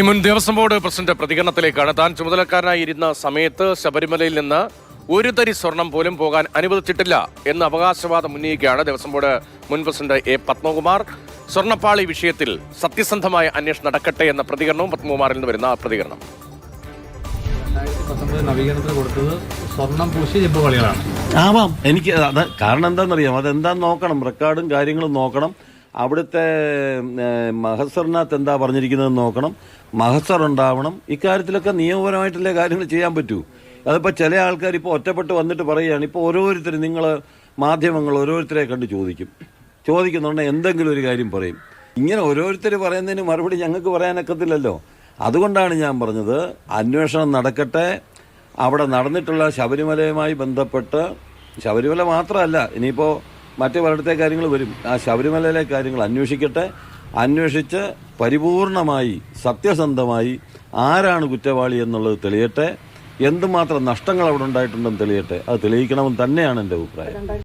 മുൻ Devaswom board president പ്രതികരണത്തിലേക്കാണ്. താൻ ചുമതലക്കാരനായിരുന്ന സമയത്ത് ശബരിമലയിൽ നിന്ന് ഒരു തരി സ്വർണം പോലും പോകാൻ അനുവദിച്ചിട്ടില്ല എന്ന് അവകാശവാദം ഉന്നയിക്കുകയാണ് ദേവസ്വം ബോർഡ് മുൻ പ്രസിഡന്റ് എ പത്മകുമാർ. സ്വർണ്ണപ്പാളി വിഷയത്തിൽ സത്യസന്ധമായ അന്വേഷണം നടക്കട്ടെ എന്ന പ്രതികരണവും പത്മകുമാറിൽ നിന്ന് വരുന്ന പ്രതികരണം. 2019 നവീകരണത്തിന് കൊടുത്തത് സ്വർണം പൂശിയ ചെമ്പുകളികളാണ്. ആവാം. എനിക്ക് അത് കാരണം എന്താണെന്നറിയാം. അതെന്താന്ന് നോക്കണം, റെക്കോർഡും കാര്യങ്ങളും നോക്കണം. അവിടുത്തെ മഹസറിനകത്ത് എന്താ പറഞ്ഞിരിക്കുന്നതെന്ന് നോക്കണം. മഹസർ ഉണ്ടാവണം. ഇക്കാര്യത്തിലൊക്കെ നിയമപരമായിട്ടുള്ള കാര്യങ്ങൾ ചെയ്യാൻ പറ്റൂ. അതിപ്പോൾ ചില ആൾക്കാർ ഇപ്പോൾ ഒറ്റപ്പെട്ട് വന്നിട്ട് പറയുകയാണ്. ഇപ്പോൾ ഓരോരുത്തരും നിങ്ങൾ മാധ്യമങ്ങൾ ഓരോരുത്തരെ കണ്ട് ചോദിക്കുന്നുണ്ടെങ്കിൽ എന്തെങ്കിലും ഒരു കാര്യം പറയും. ഇങ്ങനെ ഓരോരുത്തർ പറയുന്നതിന് മറുപടി ഞങ്ങൾക്ക് പറയാനൊക്കത്തില്ലല്ലോ. അതുകൊണ്ടാണ് ഞാൻ പറഞ്ഞത്, അന്വേഷണം നടക്കട്ടെ. അവിടെ നടന്നിട്ടുള്ള ശബരിമലയുമായി ബന്ധപ്പെട്ട്, ശബരിമല മാത്രമല്ല, ഇനിയിപ്പോൾ മറ്റു പലയിടത്തെ കാര്യങ്ങൾ വരും. ആ ശബരിമലയിലെ കാര്യങ്ങൾ അന്വേഷിക്കട്ടെ. അന്വേഷിച്ച് പരിപൂർണമായി സത്യസന്ധമായി ആരാണ് കുറ്റവാളി എന്നുള്ളത് തെളിയട്ടെ. എന്തുമാത്രം നഷ്ടങ്ങൾ അവിടെ ഉണ്ടായിട്ടുണ്ടെന്ന് തെളിയട്ടെ. അത് തെളിയിക്കണമെന്ന് തന്നെയാണ് എൻ്റെ അഭിപ്രായം.